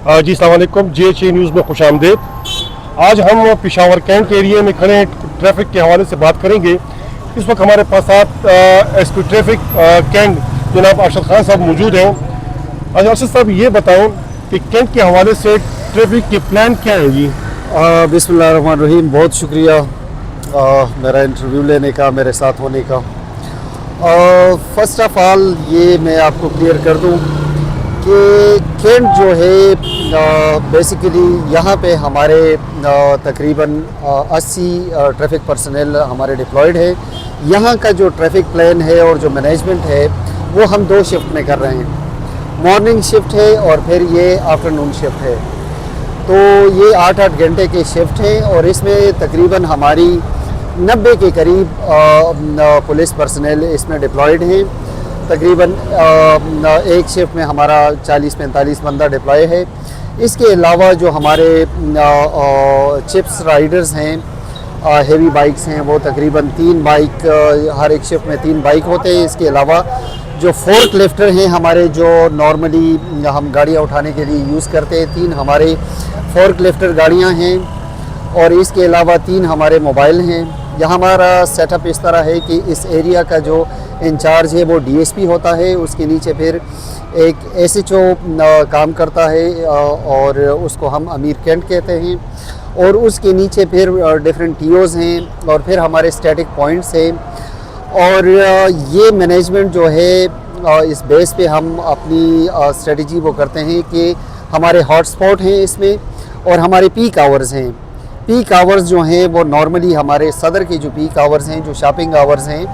जी अस्सलाम वालेकुम, GHA news में खुश आमदेद। आज हम पेशावर कैंट एरिया में खड़े हैं, ट्रैफिक के हवाले से बात करेंगे। इस वक्त हमारे पास साथ SP ट्रैफिक कैंट जनाब अरशद खान साहब मौजूद हैं। अरशद साहब, ये बताओ कि कैंट के हवाले से ट्रैफिक के प्लान क्या है जी? बिस्मिल्लाहिर्रहमानिर्रहीम, बहुत शुक्रिया मेरा इंटरव्यू लेने का, मेरे साथ होने का। फ़र्स्ट ऑफ़ ऑल ये मैं आपको क्लियर कर दूं कि कैंट जो है बेसिकली यहाँ पे हमारे तकरीबन 80 ट्रैफिक पर्सनल हमारे डिप्लॉयड है। यहाँ का जो ट्रैफिक प्लान है और जो मैनेजमेंट है वो हम 2 शिफ्ट में कर रहे हैं। मॉर्निंग शिफ्ट है और फिर ये आफ्टरनून शिफ्ट है। तो ये 8-8 घंटे के शिफ्ट हैं और इसमें तकरीबन हमारी 90 के करीब पुलिस पर्सनल इसमें डिप्लॉयड हैं। तकरीबन एक शिफ्ट में हमारा 40-45 बंदा डिप्लॉय है। इसके अलावा जो हमारे चिप्स राइडर्स हैं, हेवी बाइक्स हैं, वो तकरीबन 3 बाइक हर एक शिफ्ट में 3 बाइक होते हैं। इसके अलावा जो फोर्क लिफ्टर हैं हमारे, जो नॉर्मली हम गाड़ियाँ उठाने के लिए यूज़ करते हैं, 3 हमारे फोर्क लिफ्टर गाड़ियाँ हैं और इसके अलावा 3 हमारे मोबाइल हैं। यहाँ हमारा सेटअप इस तरह है कि इस एरिया का जो इंचार्ज है वो DSP होता है, उसके नीचे फिर एक SHO काम करता है और उसको हम अमीर कैंट कहते हैं, और उसके नीचे फिर डिफरेंट TOs हैं और फिर हमारे स्टैटिक पॉइंट्स हैं। और ये मैनेजमेंट जो है इस बेस पे हम अपनी स्ट्रेटजी वो करते हैं कि हमारे हॉटस्पॉट हैं इसमें और हमारे पीक आवर्स हैं। पीक आवर्स जो हैं वो नॉर्मली हमारे सदर के जो पीक आवर्स हैं, जो शॉपिंग आवर्स हैं,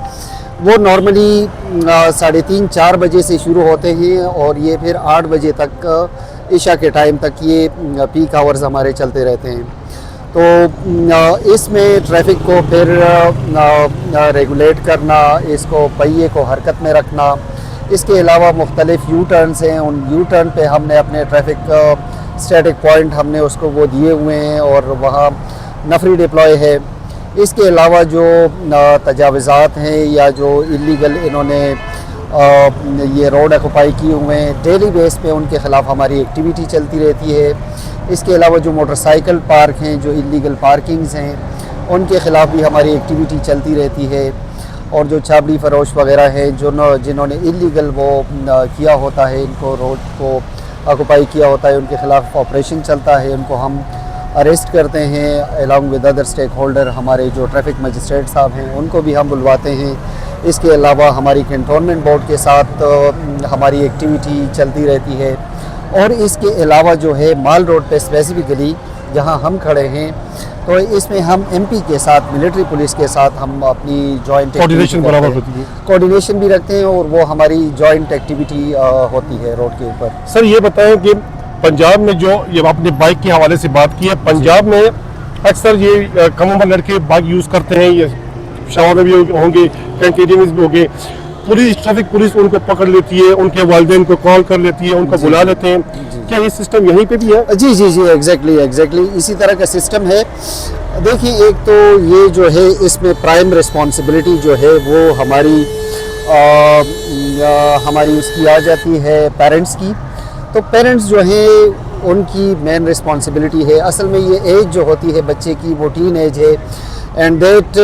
वो नॉर्मली 3:30-4 बजे से शुरू होते हैं और ये फिर 8 बजे तक इशा के टाइम तक ये पीक आवर्स हमारे चलते रहते हैं। तो इसमें ट्रैफिक को फिर रेगुलेट करना, इसको पहिए को हरकत में रखना, इसके अलावा मुख्तलिफ यू टर्न्स हैं, उन यू टर्न पे हमने अपने ट्रैफिक स्टैटिक पॉइंट हमने उसको वो दिए हुए हैं और वहाँ नफरी डिप्लॉय है। इसके अलावा जो तजावज़ात हैं या जो इलीगल इन्होंने ये रोड ऑक्यूपाई किए हुए हैं, डेली बेस पे उनके ख़िलाफ़ हमारी एक्टिविटी चलती रहती है। इसके अलावा जो मोटरसाइकिल पार्क हैं, जो इलीगल पार्किंग्स हैं, उनके ख़िलाफ़ भी हमारी एक्टिविटी चलती रहती है। और जो चाबड़ी फरोश वगैरह है, जिन्होंने इलीगल वो किया होता है, इनको रोड को ऑक्यूपाई किया होता है, उनके ख़िलाफ़ ऑपरेशन चलता है, उनको हम अरेस्ट करते हैं along with other stakeholder. हमारे जो ट्रैफिक मजिस्ट्रेट साहब हैं उनको भी हम बुलवाते हैं। इसके अलावा हमारी कैंटोनमेंट बोर्ड के साथ हमारी एक्टिविटी चलती रहती है। और इसके अलावा जो है माल रोड पे स्पेसिफिकली जहां हम खड़े हैं, तो इसमें हम MP के साथ, मिलिट्री पुलिस के साथ हम अपनी जॉइंट कोऑर्डिनेशन भी रखते हैं और वो हमारी जॉइंट एक्टिविटी होती है रोड के ऊपर। सर, ये बताएं कि पंजाब में जो ये आपने बाइक के हवाले से बात की है, पंजाब में अक्सर ये कम उम्र लड़के बाइक यूज़ करते हैं, ये शावर में भी होंगे, कैंट एरिया में भी होंगे। ट्रैफिक पुलिस उनको पकड़ लेती है, उनके वालिदैन को कॉल कर लेती है, उनको बुला लेते हैं। क्या ये सिस्टम यहीं पे भी है? जी एग्जैक्टली इसी तरह का सिस्टम है। देखिए, एक तो ये जो है इसमें प्राइम रिस्पॉन्सिबिलिटी जो है वो हमारी उसकी आ जाती है पेरेंट्स की। तो पेरेंट्स जो है उनकी मेन रिस्पॉन्सिबिलिटी है। असल में ये एज जो होती है बच्चे की, वो टीन एज है, and that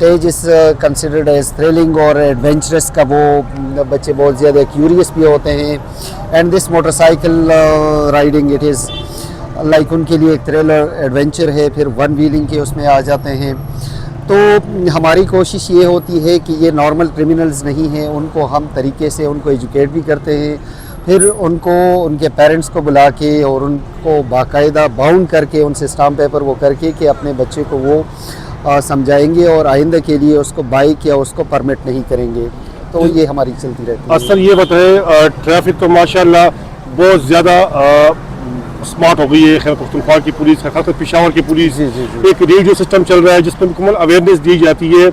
age is considered as thrilling और एडवेंचरस का। वो बच्चे बहुत ज़्यादा क्यूरियस भी होते हैं, and this motorcycle riding it is like उनके लिए एक थ्रिलर एडवेंचर है। फिर वन व्हीलिंग के उसमें आ जाते हैं। तो हमारी कोशिश ये होती है कि ये नॉर्मल क्रिमिनल्स नहीं हैं, उनको हम तरीके से उनको एजुकेट भी करते हैं, फिर उनको उनके पेरेंट्स को बुला के और उनको बाकायदा बाउंड करके उनसे स्टाम्प पेपर वो करके कि अपने बच्चे को वो समझाएंगे और आइंदा के लिए उसको बाइक या उसको परमिट नहीं करेंगे। तो ये हमारी चलती रहती है। सर, ये बताएं, ट्रैफिक तो माशाल्लाह बहुत ज़्यादा स्मार्ट हो गई है। खैबर पख्तूनख्वा की पुलिस, खासकर पेशावर की पुलिस, एक रेडियो सिस्टम चल रहा है जिसमें मुकम्मल अवेयरनेस दी जाती है।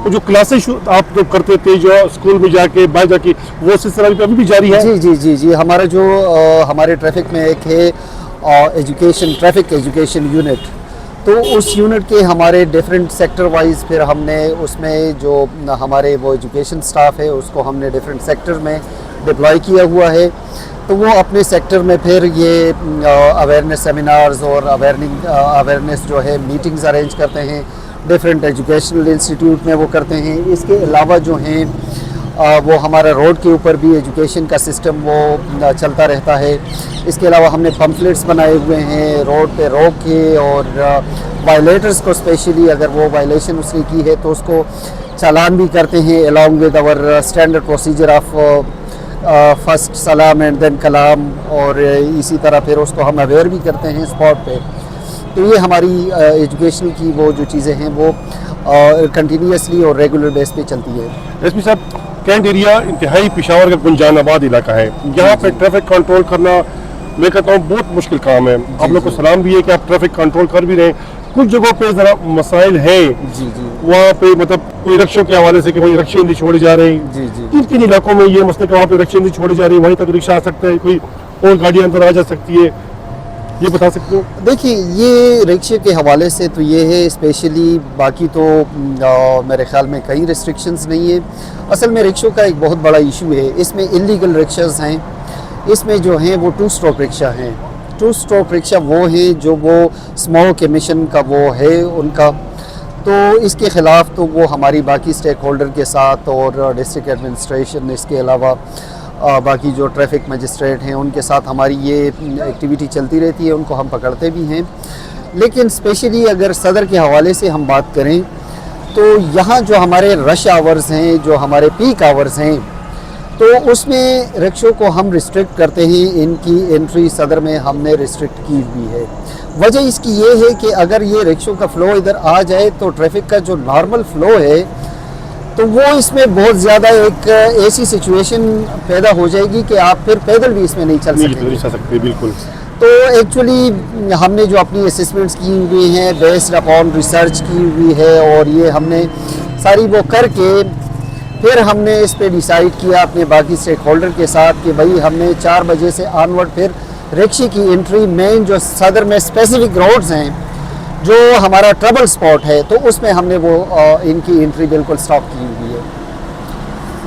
तो जो क्लासेस आप जो करते थे, जो स्कूल में जाके बाहर जाके, वो सिलसिला अभी भी जारी है? जी हमारा जो हमारे ट्रैफिक में एक है ट्रैफिक एजुकेशन यूनिट। तो उस यूनिट के हमारे डिफरेंट सेक्टर वाइज फिर हमने उसमें जो हमारे वो एजुकेशन स्टाफ है उसको हमने डिफरेंट सेक्टर में डिप्लॉय किया हुआ है। تو وہ اپنے سیکٹر میں پھر یہ اویئرنیس سیمینارز اور اویئرنیس جو ہے میٹنگز ارینج کرتے ہیں، ڈفرینٹ ایجوکیشنل انسٹیٹیوٹ میں وہ کرتے ہیں۔ اس کے علاوہ جو ہیں وہ ہمارا روڈ کے اوپر بھی ایجوکیشن کا سسٹم وہ چلتا رہتا ہے۔ اس کے علاوہ ہم نے پمفلیٹس بنائے ہوئے ہیں روڈ پہ روک کے، اور وائلیٹرز کو اسپیشلی اگر وہ وائلیشن اس نے کی ہے تو اس کو چالان بھی کرتے ہیں، along with our standard procedure of first سلام اینڈ دین کلام، اور اسی طرح پھر اس کو ہم اویئر بھی کرتے ہیں اسپاٹ پہ۔ تو یہ ہماری ایجوکیشن کی وہ جو چیزیں ہیں وہ کنٹینیوسلی اور ریگولر بیس پہ چلتی ہے۔ ایس پی صاحب، کینٹ ایریا انتہائی پشاور کا گنجان آباد علاقہ ہے، یہاں پہ ٹریفک کنٹرول کرنا میں کہتا ہوں بہت مشکل کام ہے۔ آپ لوگ کو سلام بھی ہے کہ آپ ٹریفک کنٹرول کر بھی رہے ہیں، کچھ جگہوں پہ ذرا مسائل ہیں وہاں پہ، مطلب کوئی رکشوں کے حوالے سے کہ وہی رکشے نہیں چھوڑے جا رہے ہیں، کن کن علاقوں میں یہ مسئلہ کہ وہاں پہ رکشے نہیں چھوڑے جا رہے ہیں، وہیں تک رکشہ آ سکتا ہے، کوئی اور گاڑی اندر آ جا سکتی ہے، یہ بتا سکتے ہو؟ دیکھیے یہ رکشے کے حوالے سے تو یہ ہے اسپیشلی، باقی تو میرے خیال میں کئی ریسٹرکشنز نہیں ہیں۔ اصل میں رکشوں کا ایک بہت بڑا ایشو ہے، اس میں انلیگل رکشاز ہیں، اس میں جو ہیں وہ 2 اسٹروک رکشہ ہیں۔ 2 اسٹروک رکشہ وہ ہیں جو وہ اسموک ایمیشن کا وہ ہے ان کا، تو اس کے خلاف تو وہ ہماری باقی اسٹیک ہولڈر کے ساتھ اور ڈسٹرکٹ ایڈمنسٹریشن، اس کے علاوہ باقی جو ٹریفک مجسٹریٹ ہیں ان کے ساتھ ہماری یہ ایکٹیویٹی چلتی رہتی ہے، ان کو ہم پکڑتے بھی ہیں۔ لیکن اسپیشلی اگر صدر کے حوالے سے ہم بات کریں تو یہاں جو ہمارے رش آورز ہیں، جو ہمارے پیک آورز ہیں، تو اس میں رکشوں کو ہم ریسٹرکٹ کرتے ہیں، ان کی انٹری صدر میں ہم نے ریسٹرکٹ کی ہوئی ہے۔ وجہ اس کی یہ ہے کہ اگر یہ رکشوں کا فلو ادھر آ جائے تو ٹریفک کا جو نارمل فلو ہے تو وہ اس میں بہت زیادہ ایک ایسی سچویشن پیدا ہو جائے گی کہ آپ پھر پیدل بھی اس میں نہیں چل سکتے۔ بالکل۔ تو ایکچولی ہم نے جو اپنی اسسمنٹس کی ہوئی ہیں بیسڈ اپون ریسرچ کی ہوئی ہے، اور یہ ہم نے ساری وہ کر کے پھر ہم نے اس پہ ڈیسائیڈ کیا اپنے باقی اسٹیک ہولڈر کے ساتھ کہ بھائی ہم نے 4 بجے سے آنورڈ پھر رکشے کی انٹری مین جو صدر میں اسپیسیفک روڈز ہیں جو ہمارا ٹربل سپاٹ ہے، تو اس میں ہم نے وہ ان کی انٹری بالکل سٹاپ کی ہوئی ہے۔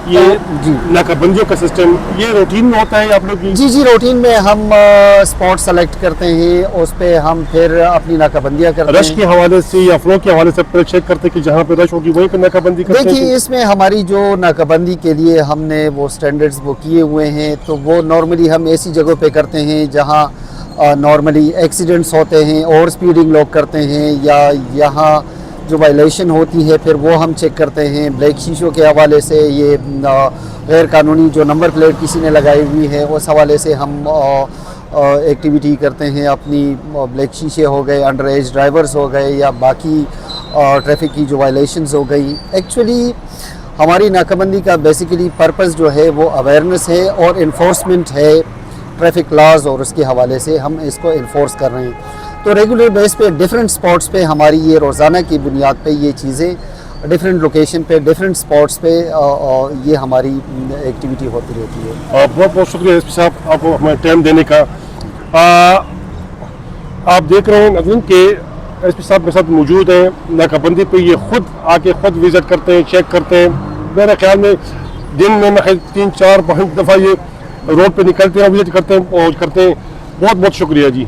یہ ناکہ بندیوں کا سسٹم یہ روٹین میں ہوتا ہے آپ لوگ کی؟ جی روٹین میں ہم اسپاٹ سلیکٹ کرتے ہیں، اس پہ ہم پھر اپنی ناکہ بندیاں کرتے ہیں۔ رش کے حوالے سے یا فلو کے حوالے سے پہلے چیک کرتے ہیں کہ جہاں پہ رش ہوگی وہیں پہ ناکہ بندی کرتے ہیں؟ دیکھیے اس میں ہماری جو ناکہ بندی کے لیے ہم نے وہ سٹینڈرڈز وہ کیے ہوئے ہیں، تو وہ نارملی ہم ایسی جگہوں پہ کرتے ہیں جہاں نارملی ایکسیڈنٹس ہوتے ہیں، اوور سپیڈنگ لوگ کرتے ہیں، یا یہاں جو وائلیشن ہوتی ہے پھر وہ ہم چیک کرتے ہیں۔ بلیک شیشوں کے حوالے سے یہ غیر قانونی جو نمبر پلیٹ کسی نے لگائی ہوئی ہے اس حوالے سے ہم ایکٹیویٹی کرتے ہیں اپنی۔ بلیک شیشے ہو گئے، انڈر ایج ڈرائیورز ہو گئے، یا باقی ٹریفک کی جو وائلیشنز ہو گئی۔ ایکچولی ہماری ناکہ بندی کا بیسیکلی پرپز جو ہے وہ اویئرنیس ہے اور انفورسمنٹ ہے ٹریفک لاز، اور اس کے حوالے سے ہم اس کو انفورس کر رہے ہیں۔ تو ریگولر بیس پہ ڈیفرنٹ سپاٹس پہ ہماری یہ روزانہ کی بنیاد پہ یہ چیزیں ڈیفرنٹ لوکیشن پہ ڈیفرنٹ سپاٹس پہ یہ ہماری ایکٹیویٹی ہوتی رہتی ہے۔ بہت بہت شکریہ ایس پی صاحب آپ کو ہمیں ٹائم دینے کا۔ آپ دیکھ رہے ہیں ناظرین کہ ایس پی صاحب میرے ساتھ موجود ہیں، ناکہ بندی پہ یہ خود آ کے خود وزٹ کرتے ہیں، چیک کرتے ہیں۔ میرے خیال میں دن میں 3-4-5 دفعہ یہ روڈ پہ نکلتے ہیں، وزٹ کرتے ہیں اور کرتے ہیں۔ بہت بہت شکریہ جی۔